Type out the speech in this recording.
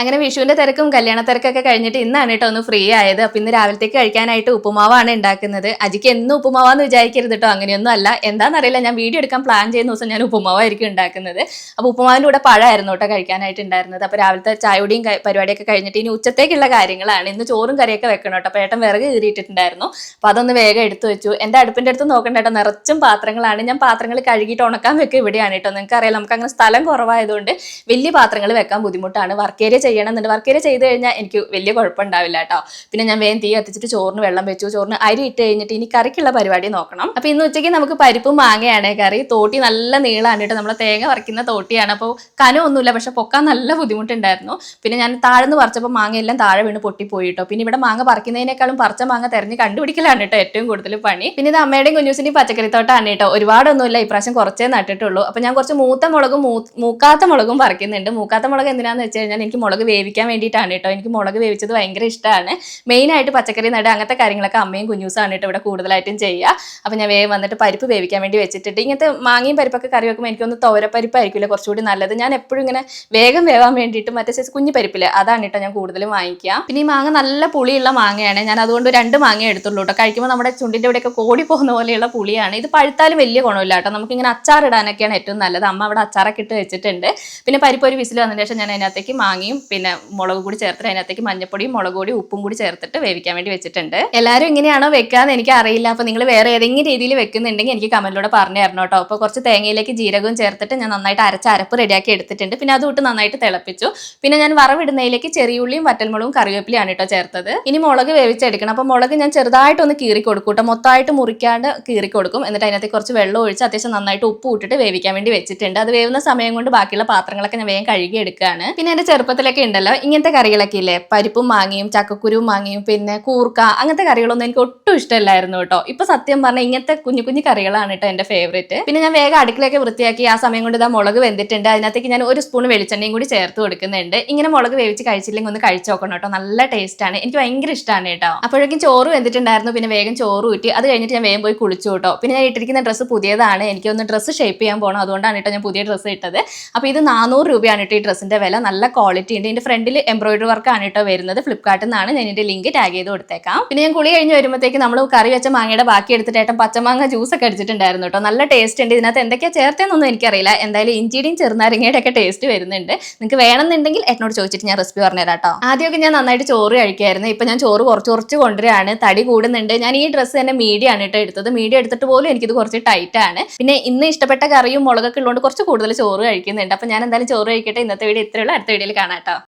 അങ്ങനെ വിഷുവിന്റെ തിരക്കും കല്യാണ തിരക്കൊക്കെ കഴിഞ്ഞിട്ട് ഇന്നാണ് കേട്ടോ ഒന്ന് ഫ്രീ ആയത്. അപ്പൊ ഇന്ന് രാവിലത്തേക്ക് കഴിക്കാനായിട്ട് ഉപ്പുമാവാണ് ഉണ്ടാക്കുന്നത്. അജിക്ക് എന്നും ഉപ്പുമാവാന്ന് വിചാരിക്കരുത് കേട്ടോ, അങ്ങനെയൊന്നും അല്ല. എന്താണെന്നറിയില്ല, ഞാൻ വീഡിയോ എടുക്കാൻ പ്ലാൻ ചെയ്യുന്ന ദിവസം ഞാൻ ഉപ്പുമാവായിരിക്കും ഉണ്ടാക്കുന്നത്. അപ്പോൾ ഉപ്പുമാവിൻ്റെ കൂടെ പഴമായിരുന്നു കേട്ടോ കഴിക്കാനായിട്ട് ഉണ്ടായിരുന്നത്. അപ്പോൾ രാവിലത്തെ ചായയുടെയും പരിപാടിയൊക്കെ കഴിഞ്ഞിട്ട് ഇനി ഉച്ചത്തേക്കുള്ള കാര്യങ്ങളാണ്. ഇന്ന് ചോറും കറിയൊക്കെ വെക്കണം കേട്ടോ. അപ്പോൾ ഏട്ടൻ വിറക് കീറിയിട്ടിട്ടുണ്ടായിരുന്നു. അപ്പോൾ അതൊന്ന് വേഗം എടുത്തു വെച്ചു. എൻ്റെ അടുപ്പിൻ്റെ അടുത്ത് നോക്കണ്ട കേട്ടോ, നിറച്ചും പാത്രങ്ങളാണ്. ഞാൻ പാത്രങ്ങൾ കഴുകിയിട്ട് ഉണക്കാൻ വെക്കുക ഇവിടെയാണ് കേട്ടോ. നിങ്ങൾക്ക് അറിയാം, നമുക്ക് അങ്ങനെ സ്ഥലം കുറവായതുകൊണ്ട് വലിയ പാത്രങ്ങൾ വെക്കാൻ ബുദ്ധിമുട്ടാണ്. വർക്ക് ഏരിയ ചെയ്യണമെന്നുണ്ട്. വർക്ക് ഏരിയ ചെയ്ത് കഴിഞ്ഞാൽ എനിക്ക് വലിയ കുഴപ്പമുണ്ടാവില്ല കേട്ടോ. പിന്നെ ഞാൻ വേഗം തീ കത്തിച്ചിട്ട് ചോറിന് വെള്ളം വെച്ചു. ചോറിന് അരി ഇട്ട് കഴിഞ്ഞിട്ട് ഇനി കറിക്കുള്ള പരിപാടി നോക്കണം. അപ്പോൾ ഇന്ന് ഉച്ചയ്ക്ക് നമുക്ക് പരിപ്പും മാങ്ങയാണ് കറി. തോട്ടി നല്ല നീളമാണ് കേട്ടോ, നമ്മളെ തേങ്ങ പറിക്കുന്ന തോട്ടിയാണ്. അപ്പോൾ കനമൊന്നുമില്ല, പക്ഷെ പൊക്കാൻ നല്ല ബുദ്ധിമുട്ടുണ്ടായിരുന്നു. പിന്നെ ഞാൻ താഴ്ന്ന് പറിച്ചപ്പോൾ മാങ്ങ എല്ലാം താഴെ വീണ് പൊട്ടിപ്പോയി കേട്ടോ. പിന്നെ ഇവിടെ മാങ്ങ പറിക്കുന്നതിനേക്കാളും പറിച്ച മാങ്ങ തെരഞ്ഞ് കണ്ടുപിടിക്കലാണ് കേട്ടോ ഏറ്റവും കൂടുതൽ പണി. പിന്നെ ഇത് അമ്മയുടെയും കുഞ്ഞൂസിന്റെയും പച്ചക്കറിത്തോട്ടാണ് കേട്ടോ. ഒരുപാടൊന്നുമില്ല, ഇപ്രാവശ്യം കുറച്ചേ നട്ടിട്ടുള്ളൂ. അപ്പോൾ ഞാൻ കുറച്ച് മൂത്ത മുളകും മൂക്കാത്ത മുളകും പറിക്കുന്നുണ്ട്. മൂക്കാത്ത മുളക് എന്തിനാന്ന് വെച്ച് കഴിഞ്ഞാൽ എനിക്ക് മുളക് വേവിക്കാൻ വേണ്ടിയിട്ടാണ് കേട്ടോ. എനിക്ക് മുളക് വേവിച്ചത് ഭയങ്കര ഇഷ്ടമാണ്. മെയിനായിട്ട് പച്ചക്കറി നടുക അങ്ങനത്തെ കാര്യങ്ങളൊക്കെ അമ്മയും കുഞ്ഞൂസാണ് കേട്ടോ ഇവിടെ കൂടുതലായിട്ടും ചെയ്യുക. അപ്പോൾ ഞാൻ വേഗം വന്നിട്ട് പരിപ്പ് വേവിക്കാൻ വേണ്ടി വെച്ചിട്ടുണ്ട്. ഇങ്ങനത്തെ മാങ്ങയും പരിപ്പൊക്കെ കറി വെക്കുമ്പോൾ എനിക്കൊന്ന് തോരപ്പരിപ്പായിരിക്കില്ല കുറച്ചുകൂടി നല്ലത്. ഞാൻ എപ്പോഴും ഇങ്ങനെ വേഗം വേവാൻ വേണ്ടിയിട്ട് മറ്റേ സൈസ് കുഞ്ഞു പരിപ്പില്ല, അതാണ് കേട്ടോ ഞാൻ കൂടുതലും വാങ്ങിക്കുക. പിന്നെ ഈ മാങ്ങ നല്ല പുളിയുള്ള മാങ്ങയാണ്. ഞാൻ അതുകൊണ്ട് 2 മാങ്ങ എടുത്തുള്ളൂ കേട്ടോ. കഴിക്കുമ്പോൾ നമ്മുടെ ചുണ്ടിൻ്റെ ഇവിടെയൊക്കെ കോടി പോകുന്ന പോലെയുള്ള പുളിയാണ്. ഇത് പഴുത്താലും വലിയ ഗുണമില്ല കേട്ടോ. നമുക്കിങ്ങനെ അച്ചാറിടാനൊക്കെയാണ് ഏറ്റവും നല്ലത്. അമ്മ അവിടെ അച്ചാറൊക്കെ ഇട്ട് വെച്ചിട്ടുണ്ട്. പിന്നെ പരിപ്പ് ഒരു വിസിൽ വന്നതിന് ശേഷം ഞാൻ അതിനകത്തേക്ക് മാങ്ങയും പിന്നെ മുളക് കൂടി ചേർത്തിട്ട് അതിനകത്തേക്ക് മഞ്ഞപ്പൊടിയും മുളക് പൊടിയും ഉപ്പും കൂടി ചേർത്തിട്ട് വേവിക്കാൻ വേണ്ടി വെച്ചിട്ടുണ്ട്. എല്ലാവരും ഇങ്ങനെയാണോ വെക്കാന്ന് എനിക്ക് അറിയില്ല. അപ്പോൾ നിങ്ങൾ വേറെ ഏതെങ്കിലും രീതിയിൽ വെക്കുന്നുണ്ടെങ്കിൽ എനിക്ക് കമന്റിലൂടെ പറഞ്ഞു തരണം കേട്ടോ. അപ്പോൾ കുറച്ച് തേങ്ങയിലേക്ക് ജീരകവും ചേർത്തിട്ട് ഞാൻ നന്നായിട്ട് അരപ്പ് റെഡിയാക്കി എടുത്തിട്ടുണ്ട്. പിന്നെ അതുകൊണ്ട് നന്നായിട്ട് തിളപ്പിച്ചു. പിന്നെ ഞാൻ വറവിടുന്നതിലേക്ക് ചെറിയുള്ളിയും വറ്റൽമുളകും കറിവേപ്പിലയാണ് കേട്ടോ ചേർത്തത്. ഇനി മുളക് വേവിച്ചെടുക്കണം. അപ്പോൾ മുളക് ഞാൻ ചെറുതായിട്ടൊന്ന് കീറി കൊടുക്കും കേട്ടോ, മൊത്തമായിട്ട് മുറിക്കാണ്ട് കീറി കൊടുക്കും. എന്നിട്ട് അതിനകത്ത് കുറച്ച് വെള്ളം ഒഴിച്ച് അത്യാവശ്യം നന്നായിട്ട് ഉപ്പ് ഇട്ടിട്ട് വേവിക്കാൻ വേണ്ടി വെച്ചിട്ടുണ്ട്. അത് വേവുന്ന സമയം കൊണ്ട് ബാക്കിയുള്ള പാത്രങ്ങളൊക്കെ ഞാൻ വേഗം കഴുകി എടുക്കുകയാണ്. പിന്നെ എൻ്റെ ചെറുപ്പത്തിലൊക്കെ ഉണ്ടല്ലോ ഇങ്ങനത്തെ കറികളൊക്കെ ഇല്ലേ, പരിപ്പും മാങ്ങയും ചക്കക്കുരുവും മാങ്ങയും പിന്നെ കൂർക്ക, അങ്ങനത്തെ കറികളൊന്നും എനിക്ക് ഒട്ടും ഇഷ്ടമല്ലായിരുന്നു കേട്ടോ. ഇപ്പൊ സത്യം പറഞ്ഞാൽ ഇങ്ങനത്തെ കുഞ്ഞു കുഞ്ഞു കറികളാണ് കേട്ടോ എൻ്റെ ഫേവറേറ്റ്. പിന്നെ ഞാൻ വേഗം അടുക്കളയൊക്കെ വൃത്തിയാക്കി ആ സമയം കൊണ്ട് ഇതാ മുളക് വെന്തിട്ടുണ്ട്. അതിനകത്തേക്ക് ഞാൻ 1 സ്പൂൺ വെളിച്ചെണ്ണയും കൂടി ചേർത്ത് കൊടുക്കുന്നുണ്ട്. ഇങ്ങനെ മുളക് വേവിച്ച് കഴിച്ചില്ലെങ്കിൽ ഒന്ന് കഴിച്ചു നോക്കണം കേട്ടോ, നല്ല ടേസ്റ്റ് ആണ്. എനിക്ക് ഭയങ്കര ഇഷ്ടമാണ് കേട്ടോ. അപ്പോഴേക്കും ചോറ് വെന്തിട്ടുണ്ടായിരുന്നു. പിന്നെ വേഗം ചോറ് ഊറ്റി അത് കഴിഞ്ഞിട്ട് ഞാൻ വേഗം പോയി കുളിച്ചു കേട്ടോ. പിന്നെ ഞാൻ ഇട്ടിരിക്കുന്ന ഡ്രസ്സ് പുതിയതാണ്. എനിക്കൊന്ന് ഡ്രസ്സ് ഷേപ്പ് ചെയ്യാൻ പോകണം, അതുകൊണ്ടാണ് കേട്ടോ ഞാൻ പുതിയ ഡ്രസ്സ് ഇട്ടത്. അപ്പോൾ ഇത് 400 രൂപയാണ് കേട്ടോ ഈ ഡ്രസ്സിന്റെ വില. നല്ല ക്വാളിറ്റി ഉണ്ട്. ഇതിന്റെ ഫ്രണ്ടിൽ എംബ്രോയിഡറി വർക്കാണ് കേട്ടോ വരുന്നത്. ഫ്ലിപ്കാർട്ടിൽ നിന്നാണ്. ഞാൻ ഇതിന്റെ ലിങ്ക് ടാഗ് ചെയ്ത് കൊടുത്തേക്കാം. പിന്നെ ഞാൻ കുളി കഴിഞ്ഞ് വരുമ്പോഴത്തേക്ക് നമ്മൾ കറി വെച്ച മാങ്ങയുടെ ബാക്കി എടുത്തിട്ട് ഏട്ടൻ പച്ചമാങ്ങ ജ്യൂസ് ഒക്കെ അടിച്ചിട്ടുണ്ടായിരുന്നു കേട്ടോ. നല്ല ടേസ്റ്റ് ഉണ്ട്. ഇതിനകത്ത് എന്തൊക്കെയാ ചേർത്തെന്നൊന്നും എനിക്കറിയില്ല. എന്തായാലും ഇഞ്ചിയുടെയും ചെറുനാരങ്ങയുടെ ഒക്കെ ടേസ്റ്റ് വരുന്നുണ്ട്. നിങ്ങൾക്ക് വേണമെന്നുണ്ടെങ്കിൽ എന്നോട് ചോദിച്ചിട്ട് ഞാൻ റെസിപ്പി പറഞ്ഞുതരാം കേട്ടോ. ആദ്യമൊക്കെ ഞാൻ നന്നായിട്ട് ചോറ് കഴിക്കായിരുന്നു. ഇപ്പൊ ഞാൻ ചോറ് കുറച്ച് കൊണ്ടുവരികയാണ്. തടി കൂടുന്നുണ്ട്. ഞാൻ ഈ ഡ്രസ്സ് തന്നെ മീഡിയം ആണ് കേട്ടോ എടുത്തത്. മീഡിയം എടുത്തിട്ട് പോലും എനിക്കിത് കുറച്ച് ടൈറ്റ് ആണ്. പിന്നെ ഇന്ന് ഇഷ്ടപ്പെട്ട കറിയും മുളകൊക്കെ ഉള്ളതുകൊണ്ട് കുറച്ച് കൂടുതൽ ചോറ് കഴിക്കുന്നുണ്ട്. അപ്പൊ ഞാൻ എന്തായാലും ചോറ് കഴിക്കട്ടെ. ഇന്നത്തെ വീഡിയോ ഇത്രയുള്ള, അടുത്ത വീഡിയോയിൽ കാണാം കേട്ടോ.